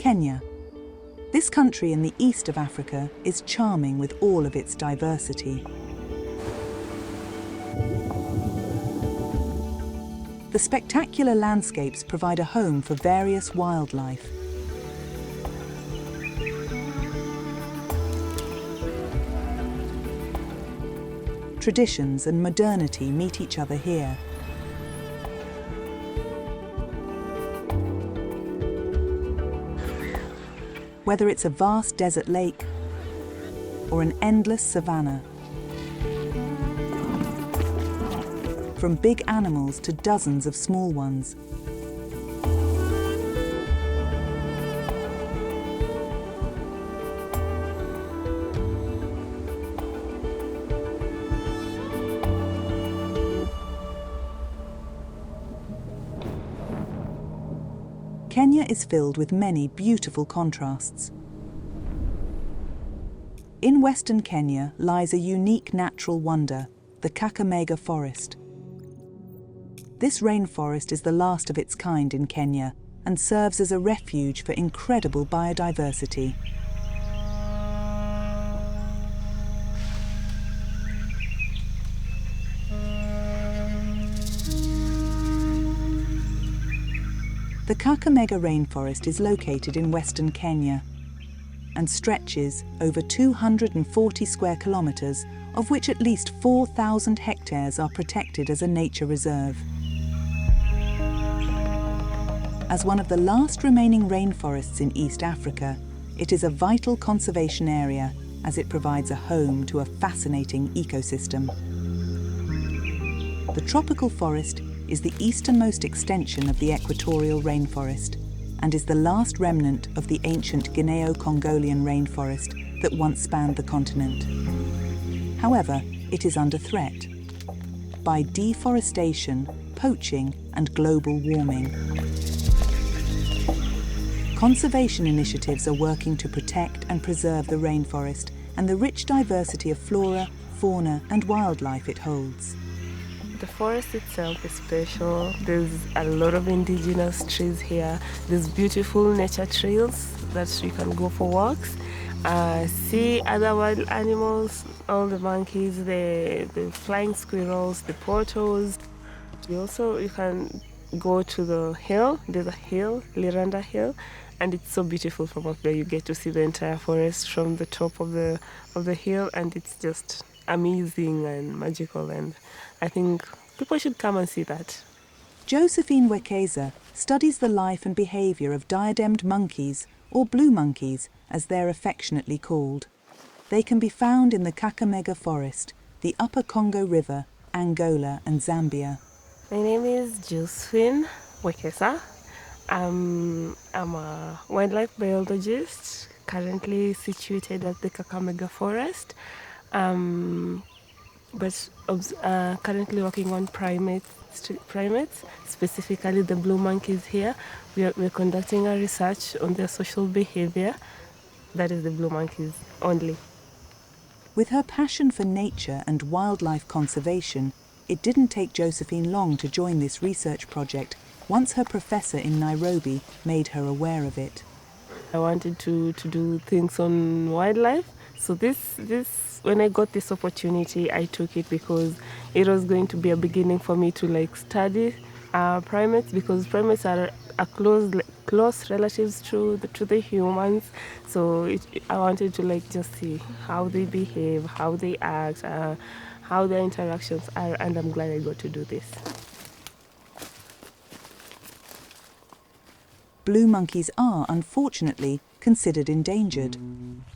Kenya. This country in the east of Africa is charming with all of its diversity. The spectacular landscapes provide a home for various wildlife. Traditions and modernity meet each other here. Whether it's a vast desert lake or an endless savanna, from big animals to dozens of small ones. Kenya is filled with many beautiful contrasts. In western Kenya lies a unique natural wonder, the Kakamega Forest. This rainforest is the last of its kind in Kenya and serves as a refuge for incredible biodiversity. The Kakamega rainforest is located in western Kenya and stretches over 240 square kilometers, of which at least 4,000 hectares are protected as a nature reserve. As one of the last remaining rainforests in East Africa, it is a vital conservation area as it provides a home to a fascinating ecosystem. The tropical forest is the easternmost extension of the equatorial rainforest and is the last remnant of the ancient Guineo-Congolian rainforest that once spanned the continent. However, it is under threat by deforestation, poaching, and global warming. Conservation initiatives are working to protect and preserve the rainforest and the rich diversity of flora, fauna, and wildlife it holds. The forest itself is special. There's a lot of indigenous trees here. There's beautiful nature trails that you can go for walks. See other wild animals, all the monkeys, the flying squirrels, the portals. You can go to the hill. There's a hill, Liranda Hill, and it's so beautiful from up there. You get to see the entire forest from the top of the hill, and it's just amazing and magical, and I think people should come and see that. Josephine Wekeza studies the life and behavior of diademed monkeys, or blue monkeys as they're affectionately called. They can be found in the Kakamega Forest, the Upper Congo River, Angola and Zambia. My name is Josephine Wekeza. I'm a wildlife biologist, currently situated at the Kakamega Forest. But currently working on primates, specifically the blue monkeys here. We're conducting a research on their social behavior. That is the blue monkeys only. With her passion for nature and wildlife conservation, it didn't take Josephine long to join this research project once her professor in Nairobi made her aware of it. I wanted to do things on wildlife. So when I got this opportunity, I took it because it was going to be a beginning for me to study primates, because primates are close relatives to the humans. So I wanted to just see how they behave, how they act, how their interactions are, and I'm glad I got to do this. Blue monkeys are, unfortunately, considered endangered.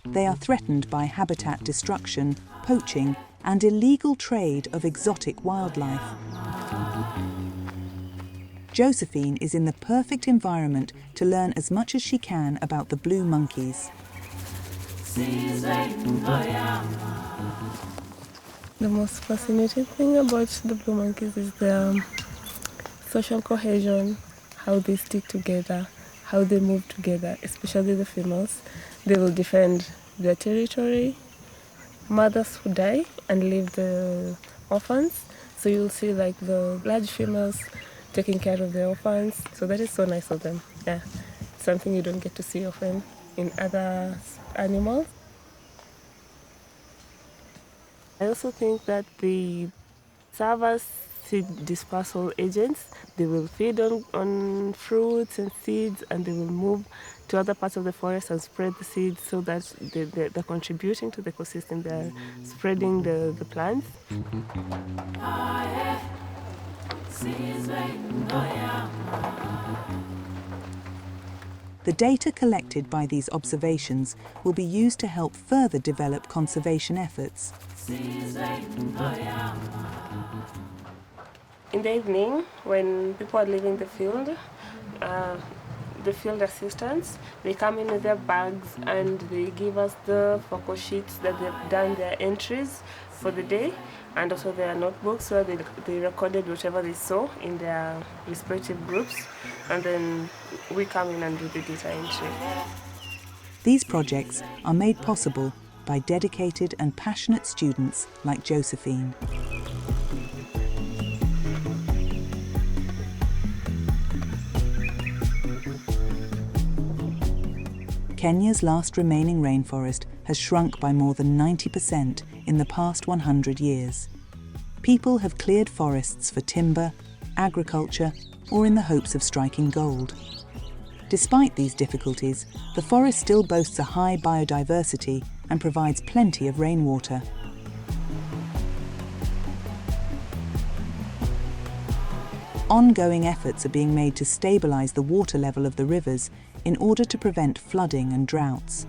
They are threatened by habitat destruction, poaching, and illegal trade of exotic wildlife. Josephine is in the perfect environment to learn as much as she can about the blue monkeys. The most fascinating thing about the blue monkeys is their social cohesion, how they stick together, how they move together, especially the females. They will defend their territory. Mothers who die and leave the orphans. So you'll see the large females taking care of the orphans. So that is so nice of them. Yeah. something you don't get to see often in other animals. I also think that the serve as seed dispersal agents. They will feed on fruits and seeds, and they will move to other parts of the forest and spread the seeds so that they're contributing to the ecosystem. They're spreading the plants. The data collected by these observations will be used to help further develop conservation efforts. In the evening, when people are leaving the field assistants, they come in with their bags and they give us the photo sheets that they've done their entries for the day, and also their notebooks where they recorded whatever they saw in their respective groups, and then we come in and do the data entry. These projects are made possible by dedicated and passionate students like Josephine. Kenya's last remaining rainforest has shrunk by more than 90% in the past 100 years. People have cleared forests for timber, agriculture, or in the hopes of striking gold. Despite these difficulties, the forest still boasts a high biodiversity and provides plenty of rainwater. Ongoing efforts are being made to stabilise the water level of the rivers in order to prevent flooding and droughts.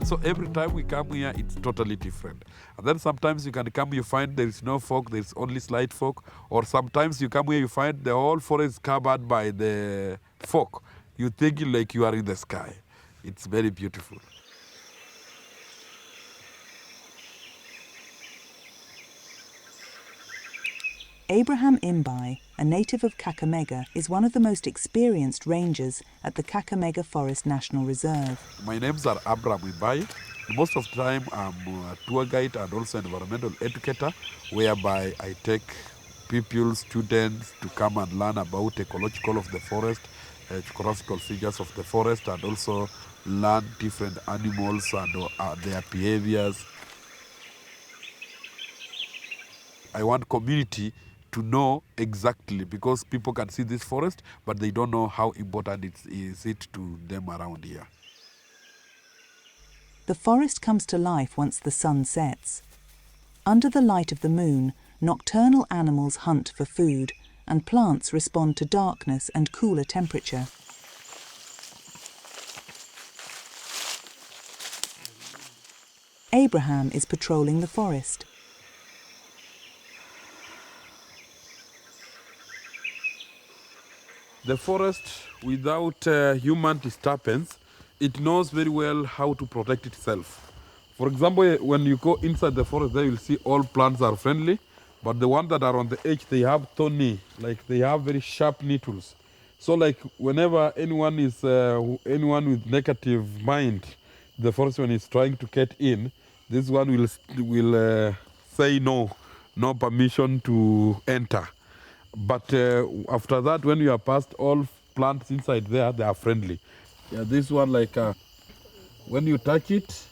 So every time we come here, it's totally different. And then sometimes you can come, you find there is no fog, there is only slight fog. Or sometimes you come here, you find the whole forest covered by the fog. You think like you are in the sky. It's very beautiful. Abraham Imbai, a native of Kakamega, is one of the most experienced rangers at the Kakamega Forest National Reserve. My names are Abraham Imbai. Most of the time I'm a tour guide and also environmental educator, whereby I take people, students to come and learn about ecological of the forest, geographical features of the forest, and also learn different animals and their behaviors. I want community to know exactly, because people can see this forest, but they don't know how important it is to them around here. The forest comes to life once the sun sets. Under the light of the moon, nocturnal animals hunt for food, and plants respond to darkness and cooler temperature. Abraham is patrolling the forest. The forest, without human disturbance, it knows very well how to protect itself. For example, when you go inside the forest, there you'll see all plants are friendly, but the ones that are on the edge, they have thorny, like they have very sharp needles. So like whenever anyone with negative mind, the forest one is trying to get in, this one will say no permission to enter. But after that, when you are past all plants inside there, they are friendly. Yeah, this one, like when you touch it,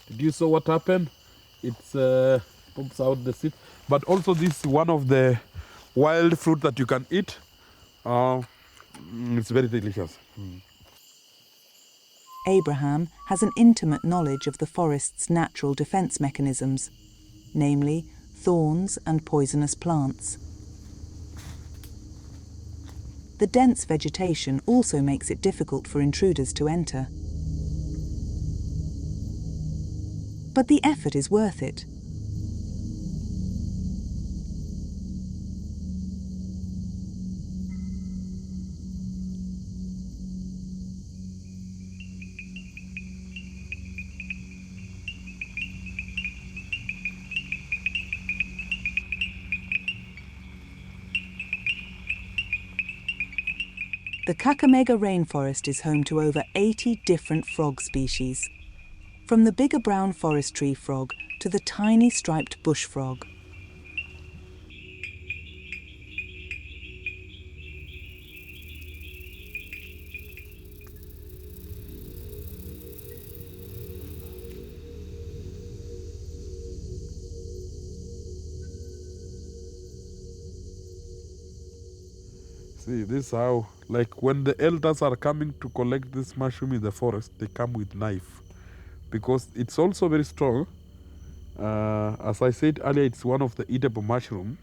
did you see what happened? It pumps out the seed. But also this is one of the wild fruit that you can eat. It's very delicious. Abraham has an intimate knowledge of the forest's natural defense mechanisms, namely thorns and poisonous plants. The dense vegetation also makes it difficult for intruders to enter. But the effort is worth it. The Kakamega rainforest is home to over 80 different frog species, from the bigger brown forest tree frog to the tiny striped bush frog. See, this is how, like when the elders are coming to collect this mushroom in the forest, they come with knife because it's also very strong. As I said earlier, it's one of the eatable mushroom.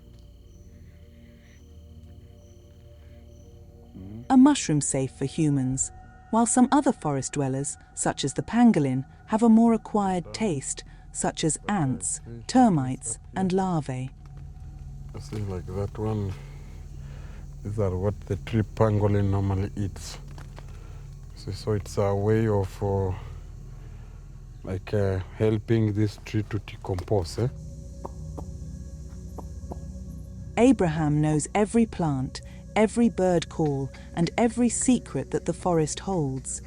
A mushroom safe for humans, while some other forest dwellers, such as the pangolin, have a more acquired taste, such as ants, termites, and larvae. See, like that one. These are what the tree pangolin normally eats. See, so it's a way of helping this tree to decompose. Abraham knows every plant, every bird call, and every secret that the forest holds.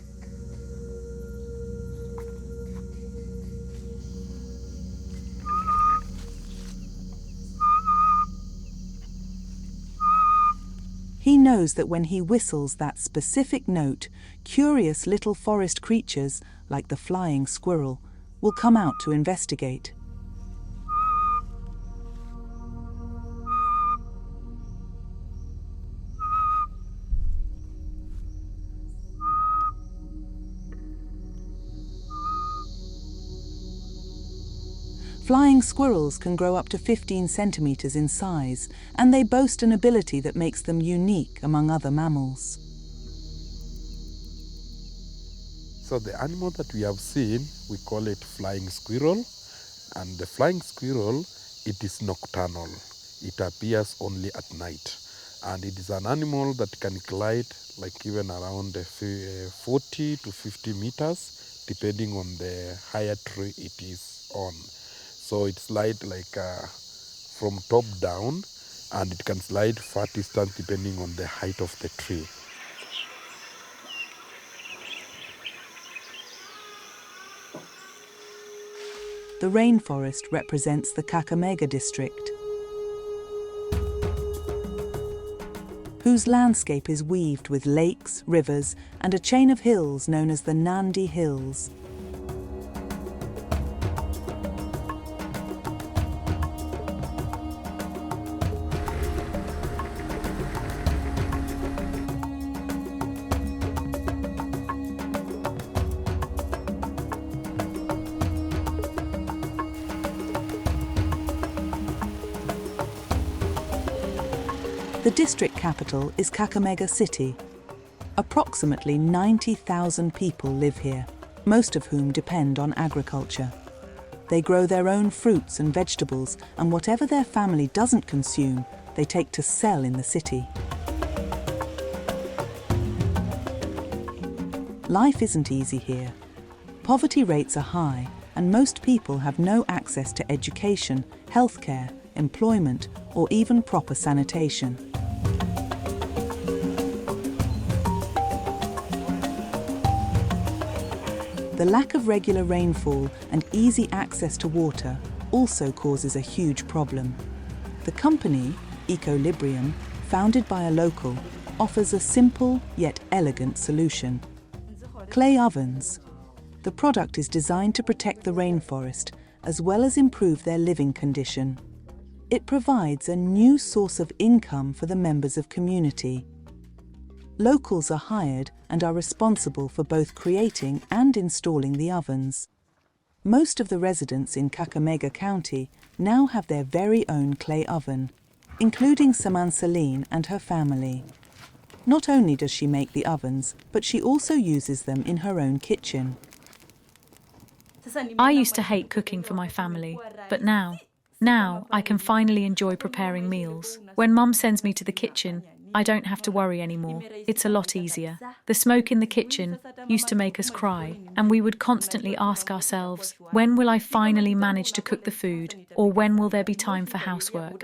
He knows that when he whistles that specific note, curious little forest creatures, like the flying squirrel, will come out to investigate. Flying squirrels can grow up to 15 centimeters in size, and they boast an ability that makes them unique among other mammals. So the animal that we have seen, we call it flying squirrel. And the flying squirrel, it is nocturnal. It appears only at night. And it is an animal that can glide like even around 40 to 50 meters, depending on the higher tree it is on. So it slides like from top down, and it can slide far distance depending on the height of the tree. The rainforest represents the Kakamega district, whose landscape is weaved with lakes, rivers, and a chain of hills known as the Nandi Hills. The district capital is Kakamega City. Approximately 90,000 people live here, most of whom depend on agriculture. They grow their own fruits and vegetables, and whatever their family doesn't consume, they take to sell in the city. Life isn't easy here. Poverty rates are high, and most people have no access to education, healthcare, employment, or even proper sanitation. The lack of regular rainfall and easy access to water also causes a huge problem. The company, Equilibrium, founded by a local, offers a simple yet elegant solution. Clay ovens. The product is designed to protect the rainforest as well as improve their living condition. It provides a new source of income for the members of community. Locals are hired and are responsible for both creating and installing the ovens. Most of the residents in Kakamega County now have their very own clay oven, including Saman Celine and her family. Not only does she make the ovens, but she also uses them in her own kitchen. I used to hate cooking for my family, but now I can finally enjoy preparing meals. When Mum sends me to the kitchen, I don't have to worry anymore. It's a lot easier. The smoke in the kitchen used to make us cry, and we would constantly ask ourselves, when will I finally manage to cook the food, or when will there be time for housework?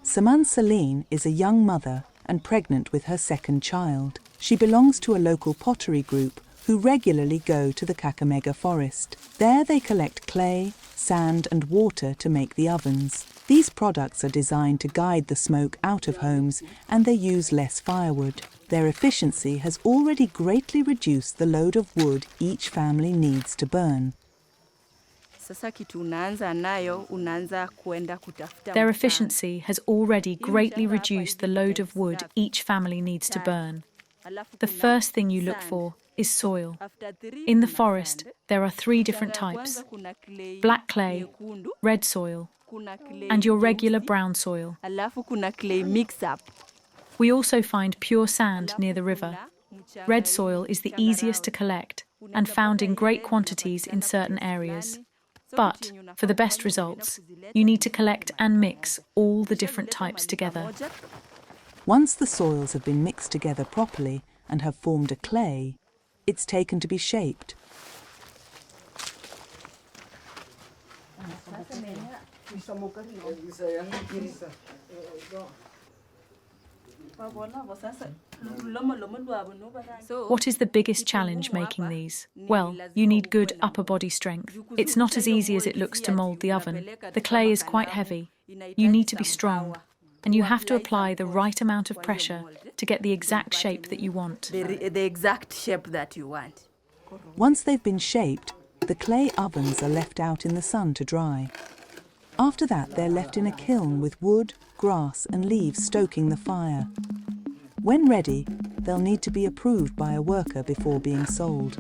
Saman Celine is a young mother and pregnant with her second child. She belongs to a local pottery group who regularly go to the Kakamega forest. There they collect clay, sand and water to make the ovens. These products are designed to guide the smoke out of homes, and they use less firewood. Their efficiency has already greatly reduced the load of wood each family needs to burn. Their efficiency has already greatly reduced the load of wood each family needs to burn. The first thing you look for is soil. In the forest, there are 3 different types: black clay, red soil, and your regular brown soil. We also find pure sand near the river. Red soil is the easiest to collect and found in great quantities in certain areas. But for the best results, you need to collect and mix all the different types together. Once the soils have been mixed together properly and have formed a clay, it's taken to be shaped. What is the biggest challenge making these? Well, you need good upper body strength. It's not as easy as it looks to mould the oven. The clay is quite heavy. You need to be strong, and you have to apply the right amount of pressure to get the exact shape that you want. Once they've been shaped, the clay ovens are left out in the sun to dry. After that, they're left in a kiln with wood, grass and leaves stoking the fire. When ready, they'll need to be approved by a worker before being sold.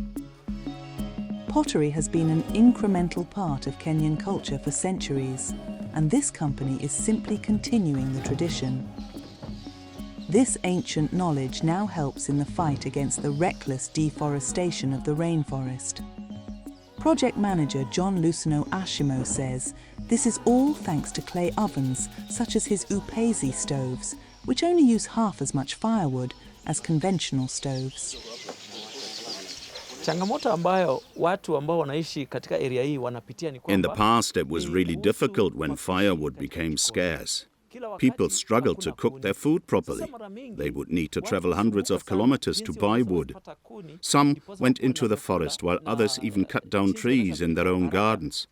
Pottery has been an incremental part of Kenyan culture for centuries, and this company is simply continuing the tradition. This ancient knowledge now helps in the fight against the reckless deforestation of the rainforest. Project manager John Luceno Ashimo says this is all thanks to clay ovens such as his Upezi stoves, which only use half as much firewood as conventional stoves. In the past, it was really difficult when firewood became scarce. People struggled to cook their food properly. They would need to travel hundreds of kilometers to buy wood. Some went into the forest, while others even cut down trees in their own gardens.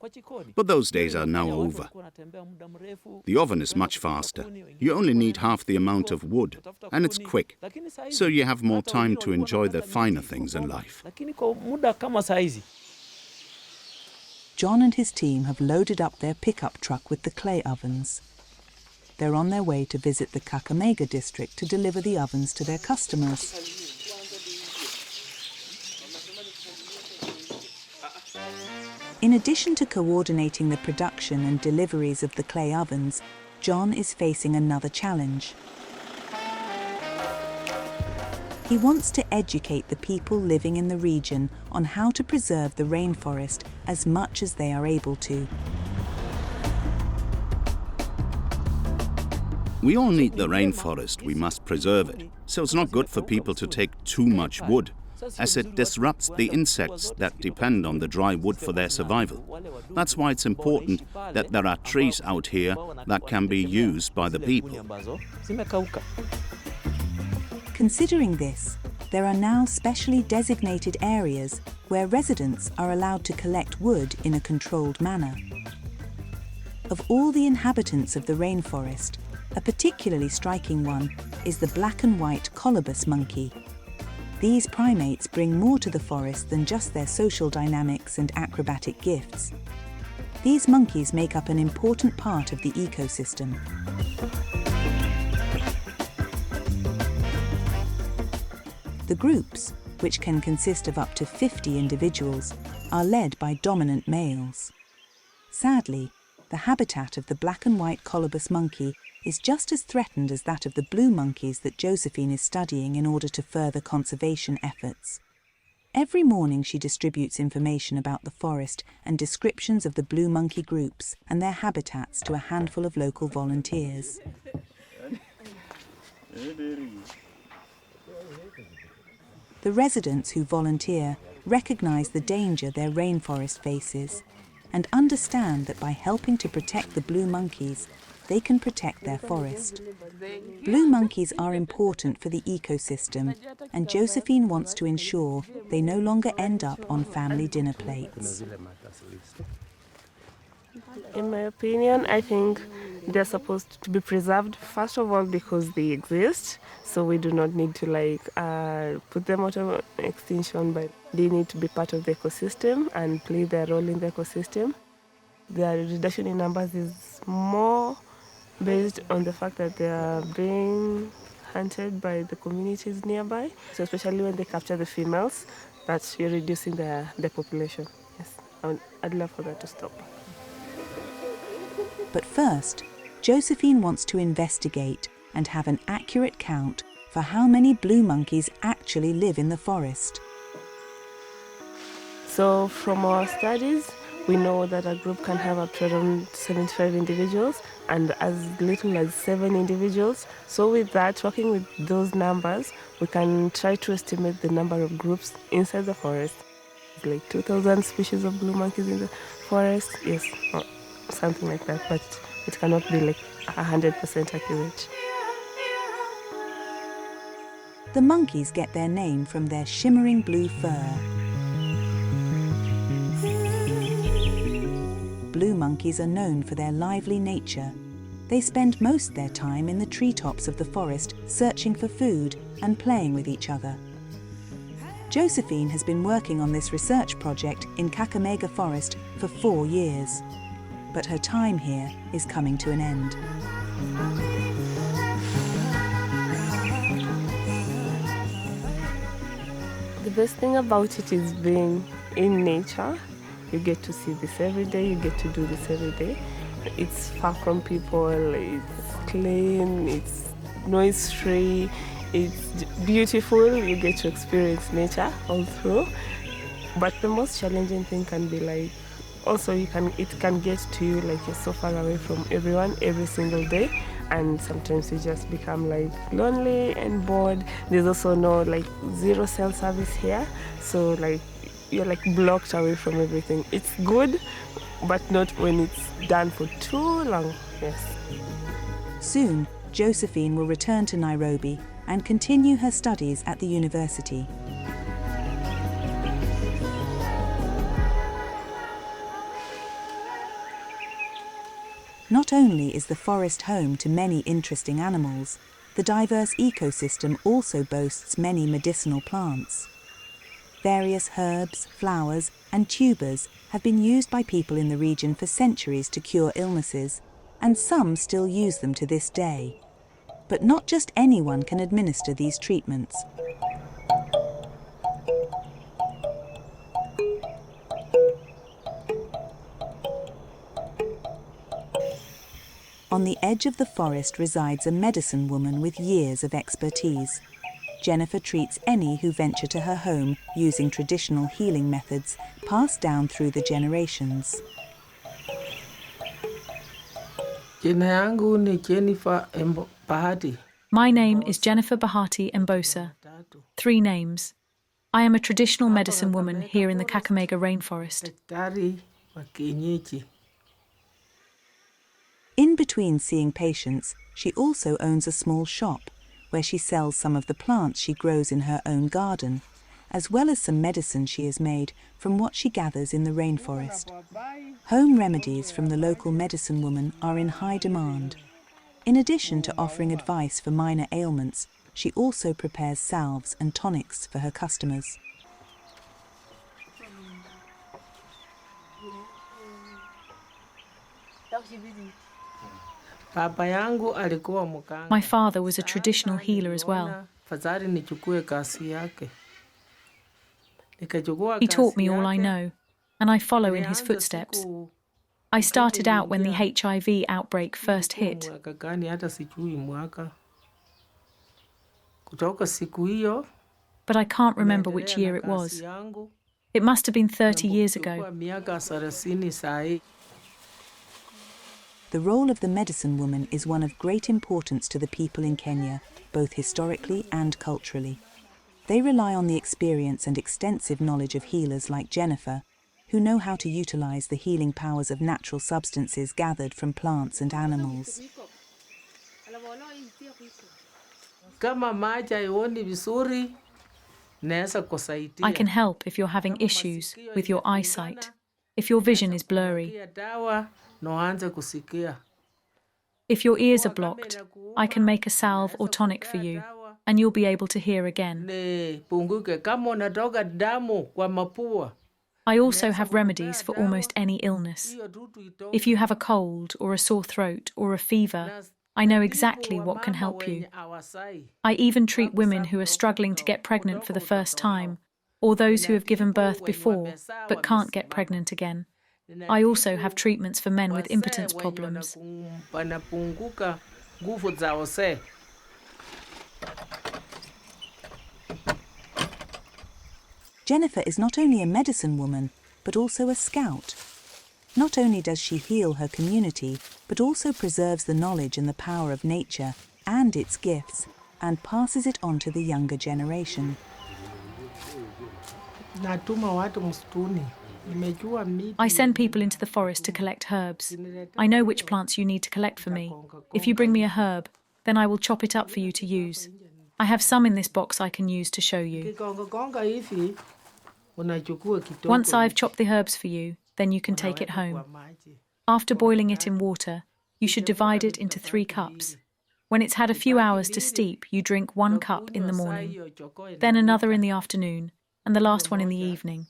But those days are now over. The oven is much faster. You only need half the amount of wood, and it's quick, so you have more time to enjoy the finer things in life. John and his team have loaded up their pickup truck with the clay ovens. They're on their way to visit the Kakamega district to deliver the ovens to their customers. In addition to coordinating the production and deliveries of the clay ovens, John is facing another challenge. He wants to educate the people living in the region on how to preserve the rainforest as much as they are able to. We all need the rainforest, we must preserve it. So it's not good for people to take too much wood, as it disrupts the insects that depend on the dry wood for their survival. That's why it's important that there are trees out here that can be used by the people. Considering this, there are now specially designated areas where residents are allowed to collect wood in a controlled manner. Of all the inhabitants of the rainforest, a particularly striking one is the black and white colobus monkey. These primates bring more to the forest than just their social dynamics and acrobatic gifts. These monkeys make up an important part of the ecosystem. The groups, which can consist of up to 50 individuals, are led by dominant males. Sadly, the habitat of the black and white colobus monkey is just as threatened as that of the blue monkeys that Josephine is studying in order to further conservation efforts. Every morning she distributes information about the forest and descriptions of the blue monkey groups and their habitats to a handful of local volunteers. The residents who volunteer recognise the danger their rainforest faces and understand that by helping to protect the blue monkeys, they can protect their forest. Blue monkeys are important for the ecosystem, and Josephine wants to ensure they no longer end up on family dinner plates. In my opinion, I think they're supposed to be preserved, first of all, because they exist, so we do not need to put them out of extinction, but they need to be part of the ecosystem and play their role in the ecosystem. The reduction in numbers is more based on the fact that they are being hunted by the communities nearby. So especially when they capture the females, that's reducing the population. Yes, I'd love for that to stop. But first, Josephine wants to investigate and have an accurate count for how many blue monkeys actually live in the forest. So from our studies, we know that a group can have up to around 75 individuals and as little as 7 individuals. So with that, working with those numbers, we can try to estimate the number of groups inside the forest. It's like 2,000 species of blue monkeys in the forest, yes, or something like that, but it cannot be like 100% accurate. The monkeys get their name from their shimmering blue fur. Blue monkeys are known for their lively nature. They spend most of their time in the treetops of the forest searching for food and playing with each other. Josephine has been working on this research project in Kakamega Forest for 4 years. But her time here is coming to an end. The best thing about it is being in nature. You get to see this every day, you get to do this every day. It's far from people, it's clean, it's noise-free, it's beautiful, you get to experience nature all through. But the most challenging thing can be like, also it can get to you like you're so far away from everyone every single day, and sometimes you just become like lonely and bored. There's also no like zero cell service here, so like you're like blocked away from everything. It's good, but not when it's done for too long. Yes. Soon, Josephine will return to Nairobi and continue her studies at the university. Not only is the forest home to many interesting animals, the diverse ecosystem also boasts many medicinal plants. Various herbs, flowers, and tubers have been used by people in the region for centuries to cure illnesses, and some still use them to this day. But not just anyone can administer these treatments. On the edge of the forest resides a medicine woman with years of expertise. Jennifer treats any who venture to her home using traditional healing methods passed down through the generations. My name is Jennifer Bahati Mbosa. 3 names. I am a traditional medicine woman here in the Kakamega rainforest. In between seeing patients, she also owns a small shop where she sells some of the plants she grows in her own garden, as well as some medicine she has made from what she gathers in the rainforest. Home remedies from the local medicine woman are in high demand. In addition to offering advice for minor ailments, she also prepares salves and tonics for her customers. My father was a traditional healer as well. He taught me all I know, and I follow in his footsteps. I started out when the HIV outbreak first hit. But I can't remember which year it was. It must have been 30 years ago. The role of the medicine woman is one of great importance to the people in Kenya, both historically and culturally. They rely on the experience and extensive knowledge of healers like Jennifer, who know how to utilize the healing powers of natural substances gathered from plants and animals. I can help if you're having issues with your eyesight, if your vision is blurry. If your ears are blocked, I can make a salve or tonic for you, and you'll be able to hear again. I also have remedies for almost any illness. If you have a cold or a sore throat or a fever, I know exactly what can help you. I even treat women who are struggling to get pregnant for the first time, or those who have given birth before but can't get pregnant again. I also have treatments for men with impotence problems. Jennifer is not only a medicine woman, but also a scout. Not only does she heal her community, but also preserves the knowledge and the power of nature and its gifts, and passes it on to the younger generation. I send people into the forest to collect herbs. I know which plants you need to collect for me. If you bring me a herb, then I will chop it up for you to use. I have some in this box I can use to show you. Once I've chopped the herbs for you, then you can take it home. After boiling it in water, you should divide it into 3 cups. When it's had a few hours to steep, you drink 1 cup in the morning, then another in the afternoon, and the last one in the evening.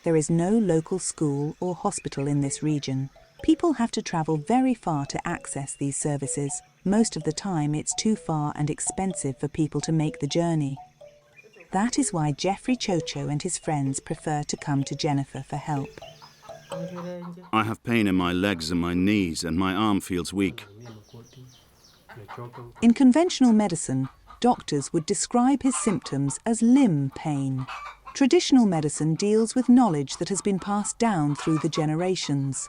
There is no local school or hospital in this region. People have to travel very far to access these services. Most of the time, it's too far and expensive for people to make the journey. That is why Jeffrey Chocho and his friends prefer to come to Jennifer for help. I have pain in my legs and my knees, and my arm feels weak. In conventional medicine, doctors would describe his symptoms as limb pain. Traditional medicine deals with knowledge that has been passed down through the generations.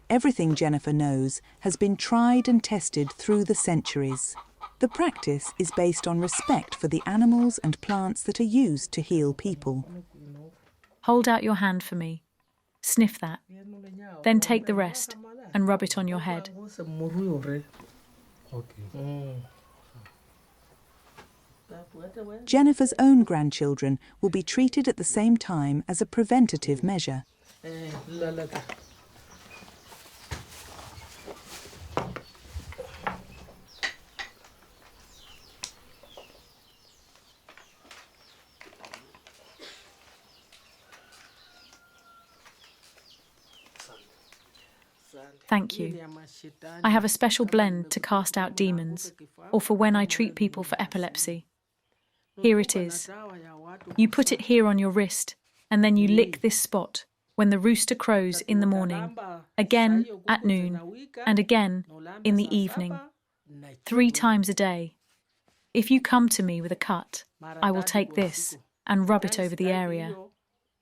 Everything Jennifer knows has been tried and tested through the centuries. The practice is based on respect for the animals and plants that are used to heal people. Hold out your hand for me. Sniff that. Then take the rest and rub it on your head. Jennifer's own grandchildren will be treated at the same time as a preventative measure. Thank you. I have a special blend to cast out demons, or for when I treat people for epilepsy. Here it is. You put it here on your wrist, and then you lick this spot when the rooster crows in the morning, again at noon, and again in the evening, 3 times a day. If you come to me with a cut, I will take this and rub it over the area.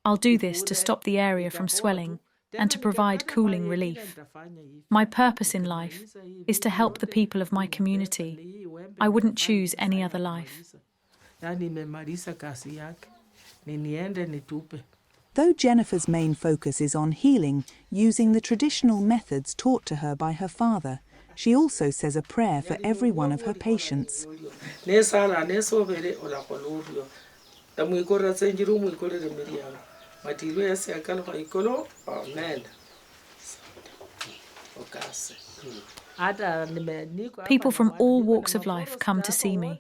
I'll do this to stop the area from swelling and to provide cooling relief. My purpose in life is to help the people of my community. I wouldn't choose any other life. Though Jennifer's main focus is on healing, using the traditional methods taught to her by her father, she also says a prayer for every one of her patients. People from all walks of life come to see me.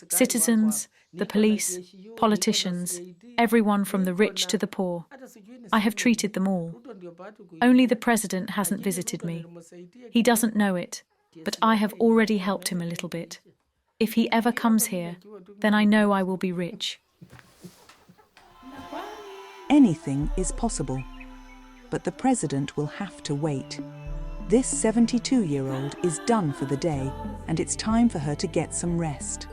Citizens, the police, politicians, everyone from the rich to the poor. I have treated them all. Only the president hasn't visited me. He doesn't know it, but I have already helped him a little bit. If he ever comes here, then I know I will be rich. Anything is possible, but the president will have to wait. This 72-year-old is done for the day, and it's time for her to get some rest.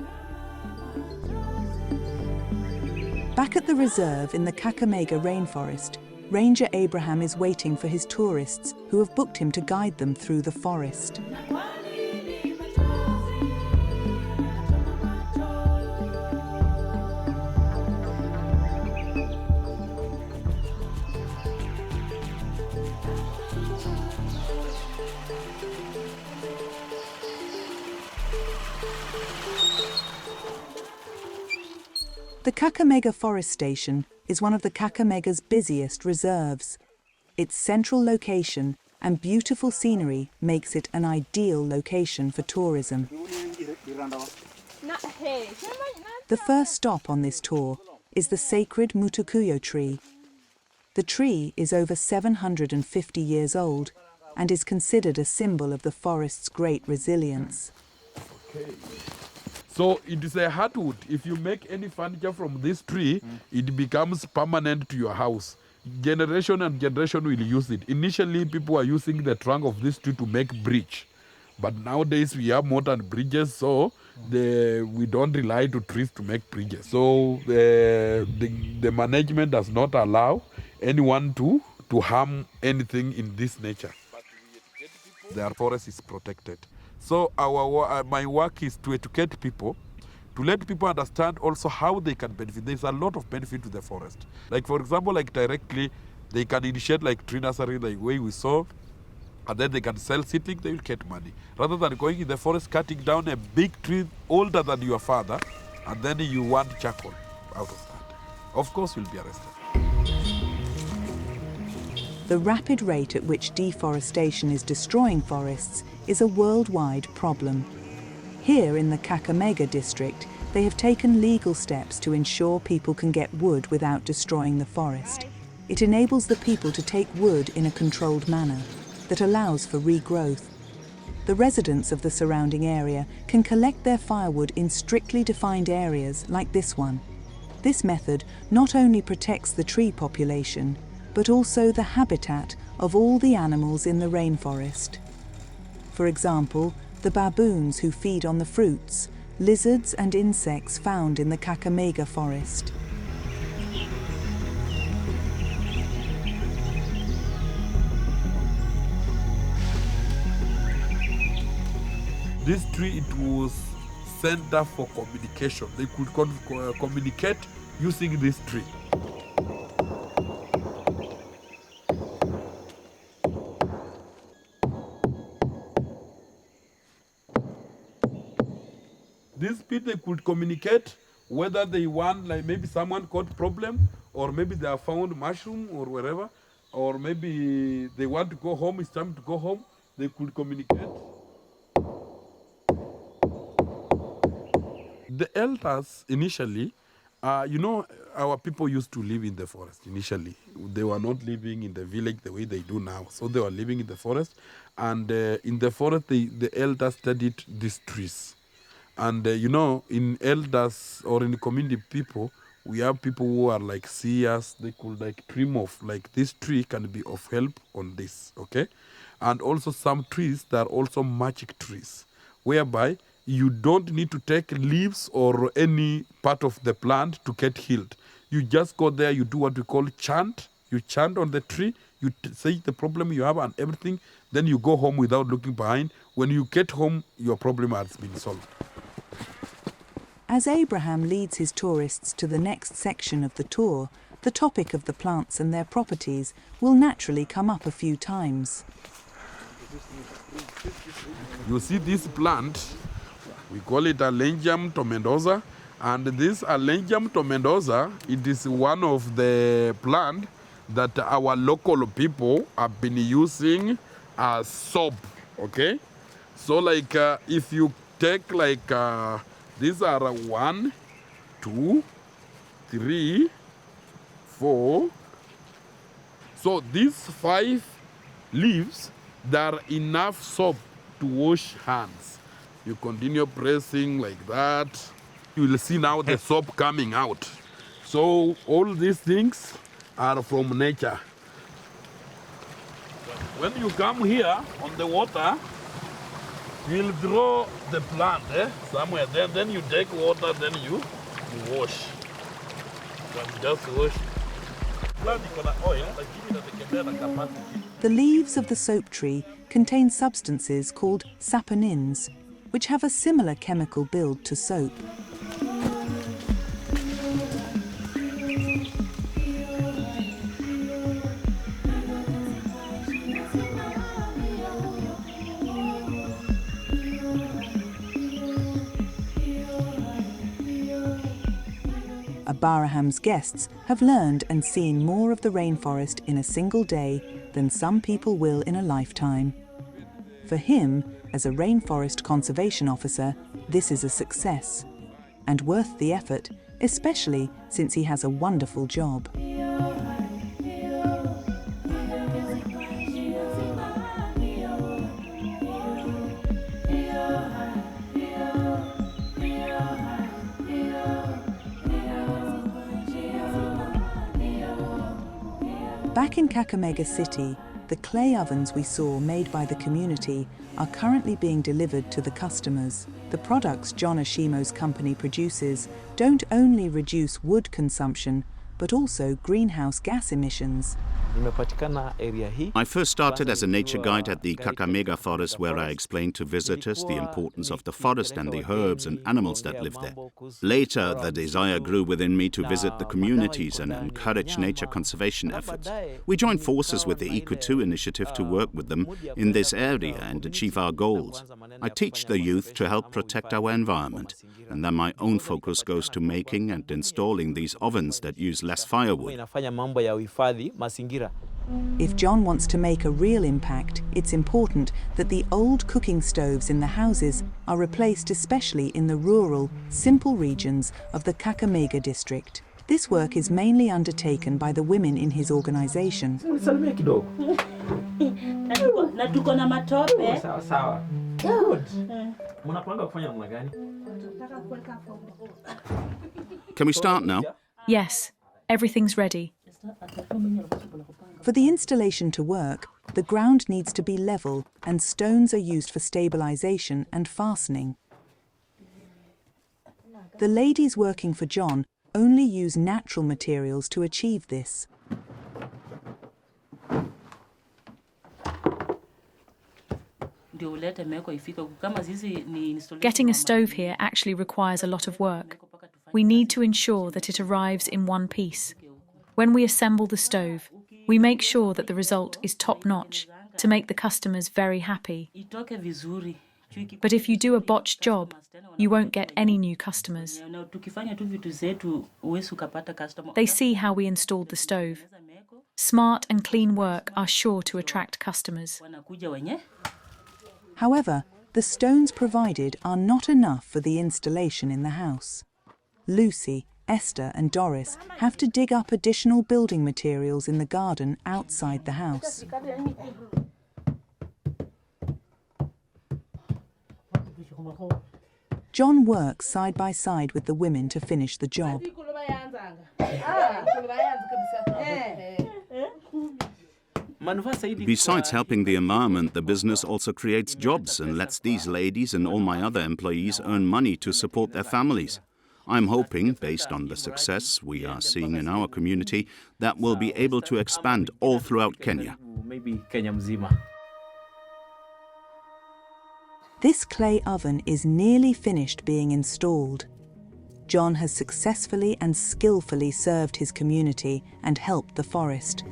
Back at the reserve in the Kakamega rainforest, Ranger Abraham is waiting for his tourists who have booked him to guide them through the forest. The Kakamega Forest Station is one of the Kakamega's busiest reserves. Its central location and beautiful scenery makes it an ideal location for tourism. The first stop on this tour is the sacred Mutukuyo tree. The tree is over 750 years old and is considered a symbol of the forest's great resilience. Okay. So it is a hardwood. If you make any furniture from this tree, it becomes permanent to your house. Generation and generation will use it. Initially, people were using the trunk of this tree to make bridge. But nowadays, we have modern bridges, so we don't rely to trees to make bridges. So the management does not allow anyone to harm anything in this nature. Their forest is protected. So my work is to educate people, to let people understand also how they can benefit. There's a lot of benefit to the forest. Like for example, like directly, they can initiate like tree nursery, the way we saw, and then they can sell seedling, they will get money. Rather than going in the forest, cutting down a big tree older than your father, and then you want charcoal out of that. Of course, you'll be arrested. The rapid rate at which deforestation is destroying forests is a worldwide problem. Here in the Kakamega district, they have taken legal steps to ensure people can get wood without destroying the forest. It enables the people to take wood in a controlled manner that allows for regrowth. The residents of the surrounding area can collect their firewood in strictly defined areas like this one. This method not only protects the tree population, but also the habitat of all the animals in the rainforest. For example, the baboons who feed on the fruits, lizards and insects found in the Kakamega forest. This tree, it was center for communication. They could communicate using this tree. These people, they could communicate whether they want, like maybe someone got problem, or maybe they have found mushroom or wherever, or maybe they want to go home, it's time to go home, they could communicate. The elders initially, our people used to live in the forest initially. They were not living in the village the way they do now. So they were living in the forest. And in the forest, the elders studied these trees. And, in elders or in community people, we have people who are like seers. They could like dream of, like this tree can be of help on this, okay? And also some trees, that are also magic trees, whereby you don't need to take leaves or any part of the plant to get healed. You just go there, you do what we call chant. You chant on the tree, you say the problem you have and everything, then you go home without looking behind. When you get home, your problem has been solved. As Abraham leads his tourists to the next section of the tour, the topic of the plants and their properties will naturally come up a few times. You see this plant, we call it Alengium tomendosa, and this Alengium tomendosa, it is one of the plant that our local people have been using as soap, okay? So like if you take like, these are 1, 2, 3, 4. So these 5 leaves, they are enough soap to wash hands. You continue pressing like that. You will see now the soap coming out. So all these things are from nature. When you come here on the water, you'll draw the plant somewhere. Then you take water, then you wash. You just wash. The leaves of the soap tree contain substances called saponins, which have a similar chemical build to soap. Abaraham's guests have learned and seen more of the rainforest in a single day than some people will in a lifetime. For him, as a rainforest conservation officer, this is a success. and worth the effort, especially since he has a wonderful job. Back in Kakamega City, the clay ovens we saw made by the community are currently being delivered to the customers. The products John Ashimo's company produces don't only reduce wood consumption, but also greenhouse gas emissions. I first started as a nature guide at the Kakamega Forest, where I explained to visitors the importance of the forest and the herbs and animals that live there. Later, the desire grew within me to visit the communities and encourage nature conservation efforts. We joined forces with the Eco2 initiative to work with them in this area and achieve our goals. I teach the youth to help protect our environment, and then my own focus goes to making and installing these ovens that use less firewood. If John wants to make a real impact, it's important that the old cooking stoves in the houses are replaced, especially in the rural, simple regions of the Kakamega district. This work is mainly undertaken by the women in his organization. Can we start now? Yes, everything's ready. For the installation to work, the ground needs to be level and stones are used for stabilization and fastening. The ladies working for John only use natural materials to achieve this. Getting a stove here actually requires a lot of work. We need to ensure that it arrives in one piece. When we assemble the stove, we make sure that the result is top-notch to make the customers very happy. But if you do a botched job, you won't get any new customers. They see how we installed the stove. Smart and clean work are sure to attract customers. However, the stones provided are not enough for the installation in the house. Lucy, Esther and Doris have to dig up additional building materials in the garden outside the house. John works side by side with the women to finish the job. Besides helping the environment, the business also creates jobs and lets these ladies and all my other employees earn money to support their families. I'm hoping, based on the success we are seeing in our community, that we'll be able to expand all throughout Kenya. This clay oven is nearly finished being installed. John has successfully and skillfully served his community and helped the forest.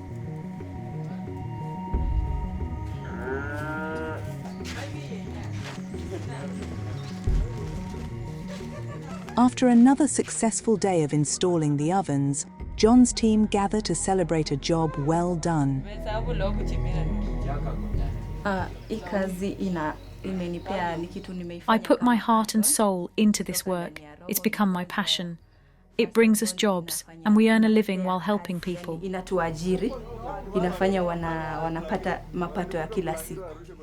After another successful day of installing the ovens, John's team gather to celebrate a job well done. I put my heart and soul into this work. It's become my passion. It brings us jobs, and we earn a living while helping people.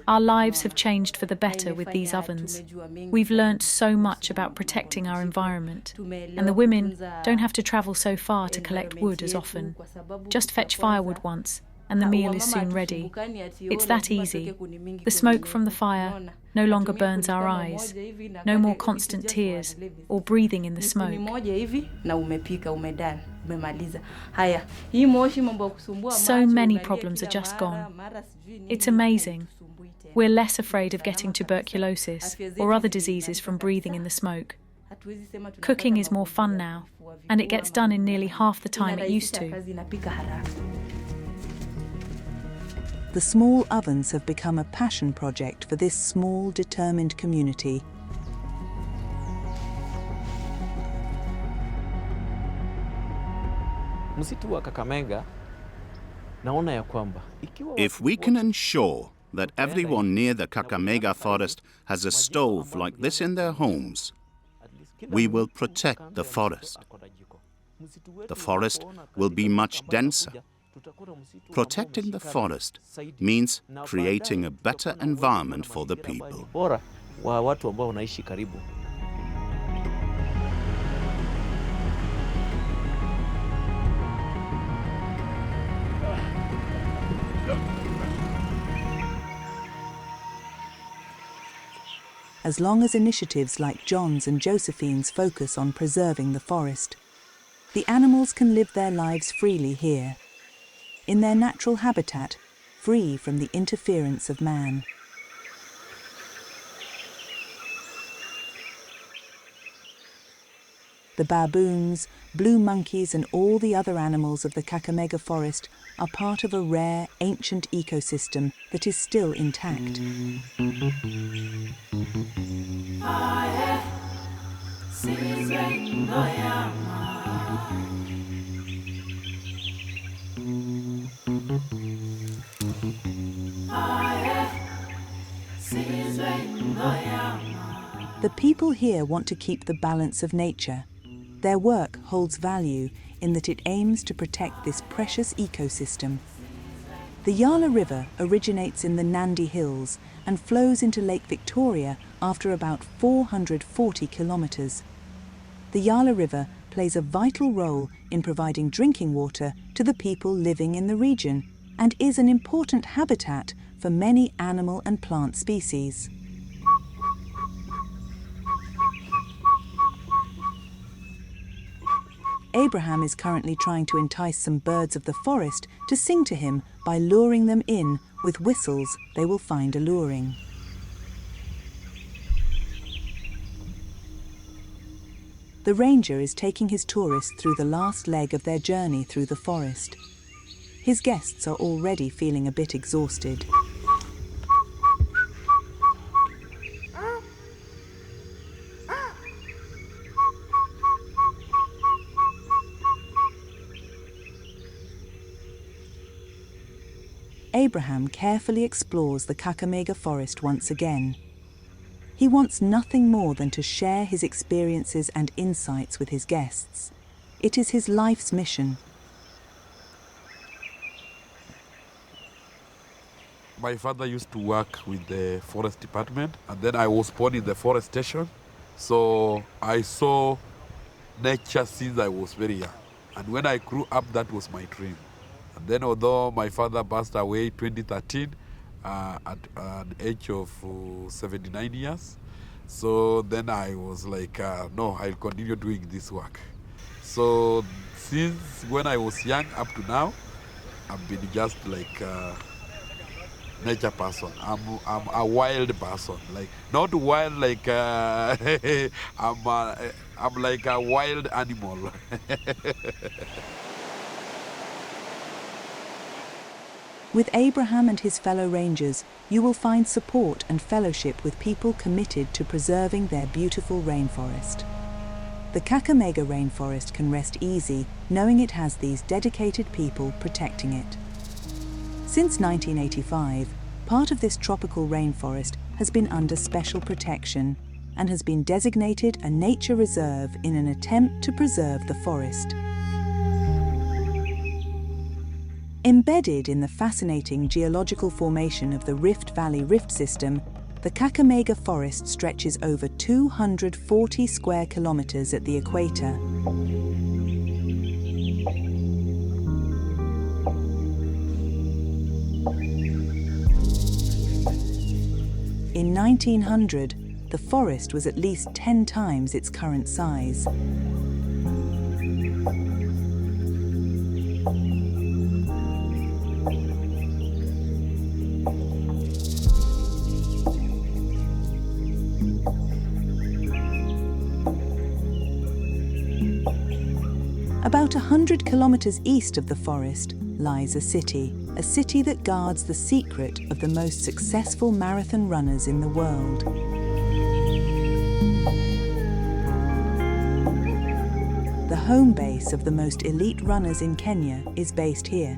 Our lives have changed for the better with these ovens. We've learnt so much about protecting our environment, and the women don't have to travel so far to collect wood as often. Just fetch firewood once, and the meal is soon ready. It's that easy. The smoke from the fire no longer burns our eyes. No more constant tears or breathing in the smoke. So many problems are just gone. It's amazing. We're less afraid of getting tuberculosis or other diseases from breathing in the smoke. Cooking is more fun now, and it gets done in nearly half the time it used to. The small ovens have become a passion project for this small, determined community. If we can ensure that everyone near the Kakamega forest has a stove like this in their homes, we will protect the forest. The forest will be much denser. Protecting the forest means creating a better environment for the people. As long as initiatives like John's and Josephine's focus on preserving the forest, the animals can live their lives freely here, in their natural habitat, free from the interference of man. The baboons, blue monkeys and all the other animals of the Kakamega forest are part of a rare, ancient ecosystem that is still intact. The people here want to keep the balance of nature. Their work holds value in that it aims to protect this precious ecosystem. The Yala River originates in the Nandi Hills and flows into Lake Victoria after about 440 kilometres. The Yala River plays a vital role in providing drinking water to the people living in the region and is an important habitat for many animal and plant species. Abraham is currently trying to entice some birds of the forest to sing to him by luring them in with whistles they will find alluring. The ranger is taking his tourists through the last leg of their journey through the forest. His guests are already feeling a bit exhausted. Abraham carefully explores the Kakamega forest once again. He wants nothing more than to share his experiences and insights with his guests. It is his life's mission. My father used to work with the forest department, and then I was born in the forest station. So I saw nature since I was very young. And when I grew up, that was my dream. And then although my father passed away 2013 at an age of 79 years, so then I was like, no, I'll continue doing this work. So since when I was young up to now, I've been just like a nature person. I'm a wild person, like not wild like I'm like a wild animal. With Abraham and his fellow rangers, you will find support and fellowship with people committed to preserving their beautiful rainforest. The Kakamega rainforest can rest easy knowing it has these dedicated people protecting it. Since 1985, part of this tropical rainforest has been under special protection and has been designated a nature reserve in an attempt to preserve the forest. Embedded in the fascinating geological formation of the Rift Valley Rift System, the Kakamega forest stretches over 240 square kilometers at the equator. In 1900, the forest was at least 10 times its current size. About 100 kilometers east of the forest lies a city that guards the secret of the most successful marathon runners in the world. The home base of the most elite runners in Kenya is based here.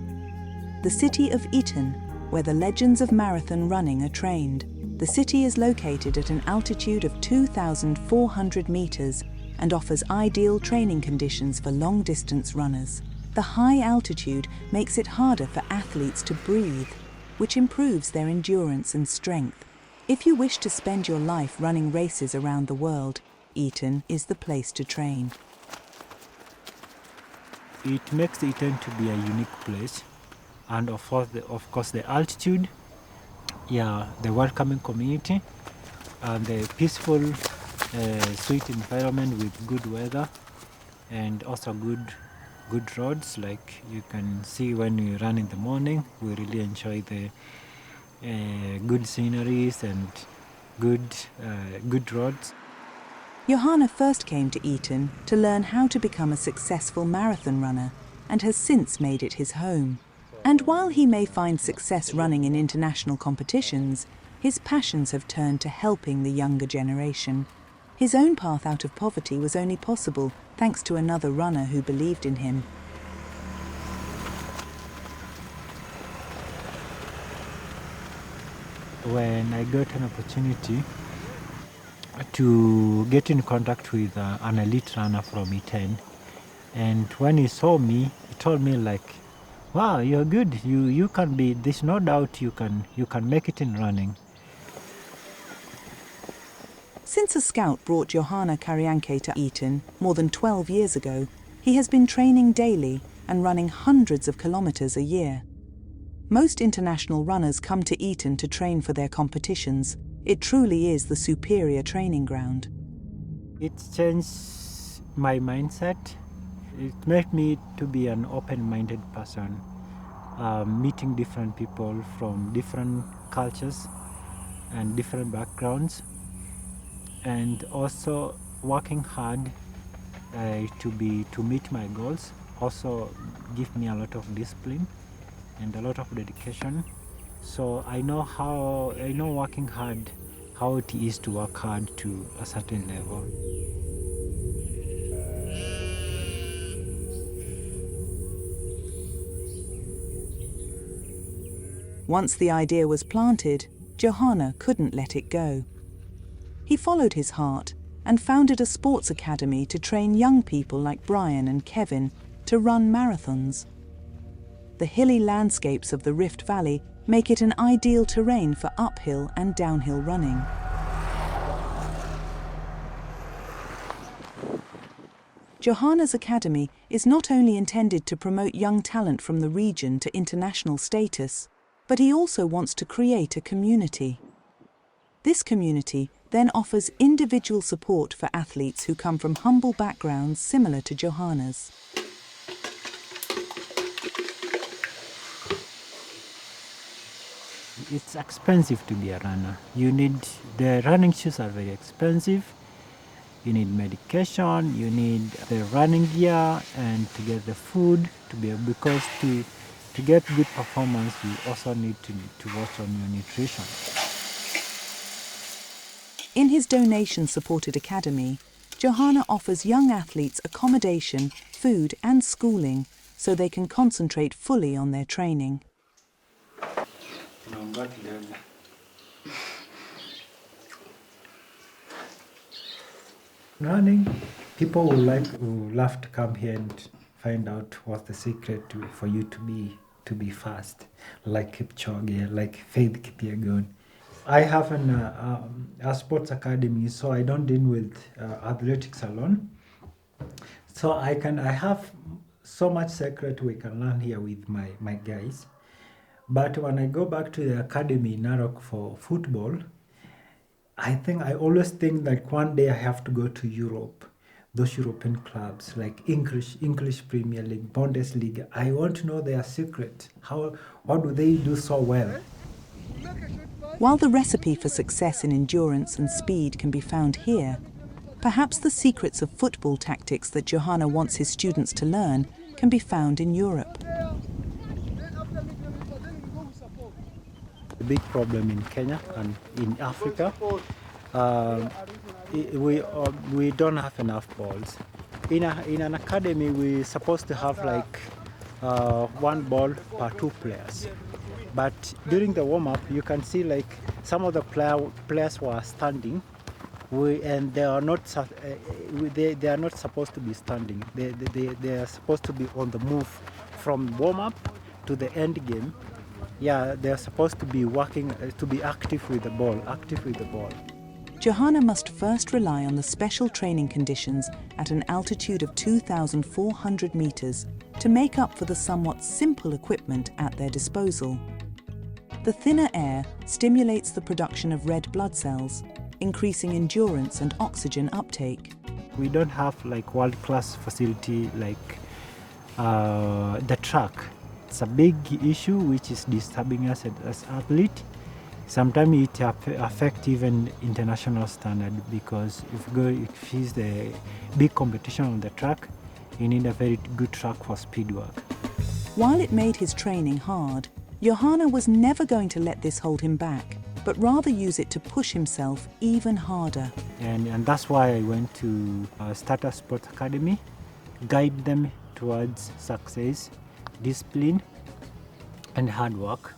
The city of Eton, where the legends of marathon running are trained. The city is located at an altitude of 2,400 meters and offers ideal training conditions for long-distance runners. The high altitude makes it harder for athletes to breathe, which improves their endurance and strength. If you wish to spend your life running races around the world, Eton is the place to train. It makes Eton to be a unique place, and of course the altitude, the welcoming community, and the peaceful, sweet environment with good weather, and also good roads. Like you can see when we run in the morning, we really enjoy the good sceneries and good roads. Johanna first came to Eton to learn how to become a successful marathon runner and has since made it his home. And while he may find success running in international competitions, his passions have turned to helping the younger generation. His own path out of poverty was only possible thanks to another runner who believed in him. When I got an opportunity to get in contact with an elite runner from Eton, and when he saw me, he told me like, "Wow, you're good. You can be. There's no doubt you can make it in running." Since a scout brought Johanna Karianke to Eton more than 12 years ago, he has been training daily and running hundreds of kilometers a year. Most international runners come to Eton to train for their competitions. It truly is the superior training ground. It changed my mindset. It made me to be an open-minded person, meeting different people from different cultures and different backgrounds, and also working hard to meet my goals. Also give me a lot of discipline and a lot of dedication. So I know working hard, how it is to work hard to a certain level. Once the idea was planted, Johanna couldn't let it go. He followed his heart and founded a sports academy to train young people like Brian and Kevin to run marathons. The hilly landscapes of the Rift Valley make it an ideal terrain for uphill and downhill running. Johanna's academy is not only intended to promote young talent from the region to international status, but he also wants to create a community. This community then offers individual support for athletes who come from humble backgrounds similar to Johanna's. It's expensive to be a runner. The running shoes are very expensive. You need medication, you need the running gear, and to get the food because to get good performance, you also need to work on your nutrition. In his donation-supported academy, Johanna offers young athletes accommodation, food and schooling so they can concentrate fully on their training. Running, people will love to come here and find out what's the secret for you to be fast, like Kipchoge, like Faith Kipyegon. I have a sports academy, so I don't deal with athletics alone. So I have so much secret we can learn here with my guys. But when I go back to the academy in Narok for football, I always think that one day I have to go to Europe, those European clubs like English Premier League, Bundesliga. I want to know their secret. What do they do so well? While the recipe for success in endurance and speed can be found here, perhaps the secrets of football tactics that Johanna wants his students to learn can be found in Europe. The big problem in Kenya and in Africa, we don't have enough balls. In an academy, we're supposed to have like one ball per two players. But during the warm-up, you can see like some of the players were standing And they are not they are not supposed to be standing. They are supposed to be on the move from warm up to the end game. Yeah, they are supposed to be working to be active with the ball. Johanna must first rely on the special training conditions at an altitude of 2,400 meters to make up for the somewhat simple equipment at their disposal. The thinner air stimulates the production of red blood cells, increasing endurance and oxygen uptake. We don't have like world-class facility like the track. It's a big issue which is disturbing us as athletes. Sometimes it affects even international standard, because if it's the big competition on the track, you need a very good track for speed work. While it made his training hard, Johanna was never going to let this hold him back, but rather use it to push himself even harder. And that's why I went to start a sports academy, guide them towards success, discipline, and hard work.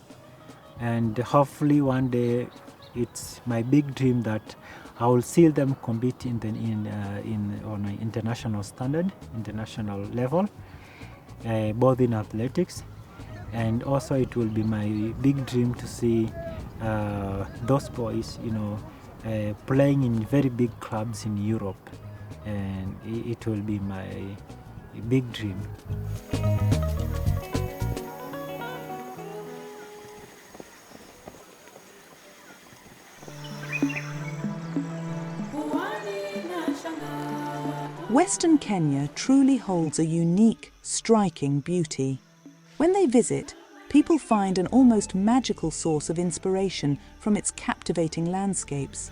And hopefully one day, it's my big dream that I will see them compete on an international standard, international level, both in athletics, and also it will be my big dream to see those boys, playing in very big clubs in Europe, and it will be my big dream. Western Kenya truly holds a unique, striking beauty. When they visit, people find an almost magical source of inspiration from its captivating landscapes.